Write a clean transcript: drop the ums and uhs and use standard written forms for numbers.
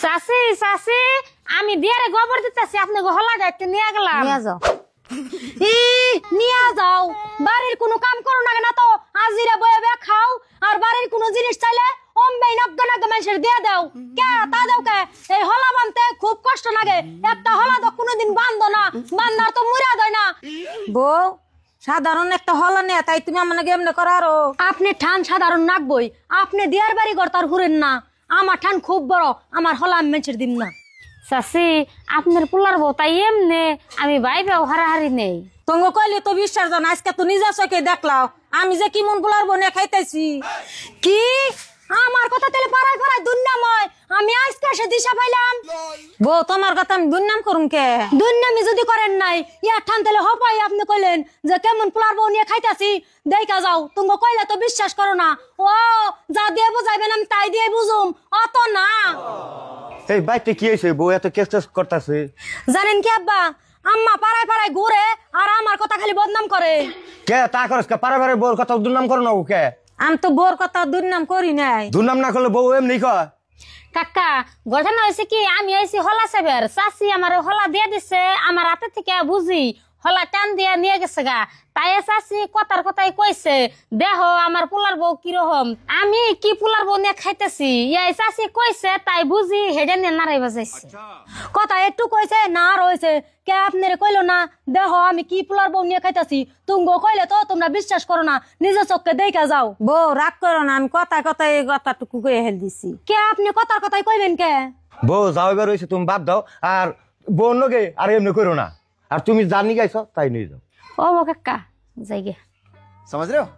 চাচি চাচি আমি দিয়ারে গোবর দিতেছি আপনি হলা গাইতে নিয়ে গেলাম। নিয়ে যাও। নিয়ে যাও, বাড়ির কোনো কাম করো না কেন তো আজিরা বয়ে বে খাও আর বাড়ির কোনো জিনিস চাইলে অম্বাই নগ্গা নগ্গা মানুষের দিয়ে দাও। কে তা দাও কে? এই হলা বানতে খুব কষ্ট লাগে, একটা হলা তো কোনোদিন বান্ধ না, বান্ধার তো মুড়া দেয় না। বউ সাধারণ একটা হলা নেয়া তাই তুমি আমাকে এমনি করারো। আপনি ঠান সাধারণ নাকবই, আপনি দিয়ার বাড়ি ঘর তার ঘুরেন না। আমার ঠান খুব বড়, আমার হলা আমি মেছের দিন না। চাচি আপনার পোলার বউ তাই এমনি, আমি বাইবেও হারাহারি নেই। তোমাকে কইলে তো বিশ্বাস জানা, আজকে তো নিজে চোখে দেখলাও আমি যে কি মন পোলার বনে খাইতেছি। কি আমার কথা তেলে পাড়ায় পাড়ায় দুর্নাময়, আমি আজকে এসে দিশা পাইলাম। বউ তোমার কথা আমি দুর্নাম করুম কে? দুর্নামি যদি করেন নাই ইয়া ঠান তেলে হপাই আপনি কইলেন যে কেমন পোলার বউ নিয়ে খাইতাছি দেখা যাও। তুমি কইলে তো বিশ্বাস করো না। ও যা দিয়ে বুঝাইবেন আমি তাই দিয়ে বুঝুম, অত না। এই বাইতে কি হয়েছে? বউ এত কেস করতেছে। জানেন কি আব্বা, আম্মা পাড়ায় পাড়ায় ঘুরে আর আমার কথা খালি বদনাম করে। কে তা করস কে? পারে পারে বউর কথা দুর্নাম করো না কে? আমি তো বউর কথা দুর্নাম করি নাই। দুর্নাম না করলে বউ এমনি কয়। কাকা ঘটনা হয়েছে কি, আমি আইছি হলা সেবের, চাচি আমার হলা দিয়ে দিছে, আমার হাতে থেকে বুঝি হলা টান দিয়ে নিয়ে গেছে গা। তাই চাচি কথার কথাই কইছে দেহ আমার পোলার বউ কিরকম, আমি কি পোলার বউ নিয়ে খাইতেছি। ইয়াই চাচি কইছে তাই বুঝি হেডে নিয়ে নাড়াই বাজাইছে। কথা একটু কইছে না রয়েছে কে আপনারে কইলো না দেহ আমি কি পোলার বউ নিয়ে খাইতেছি। তুঙ্গো কইলে তো তোমরা বিশ্বাস করো না, নিজের চোখকে দেখা যাও। বউ রাগ করো না, আমি কথা এই কথাটুকু কয়ে হেল দিছি। কে আপনি কথার কথাই কইবেন কে? বউ যাও এবার হয়েছে, তুমি বাদ দাও আর বউ নগে আর এমনি করো না। আর তুমি জানি গাইছ তাই নিয়ে যাও। ও কাকা যাই গে। समझ रहे हो।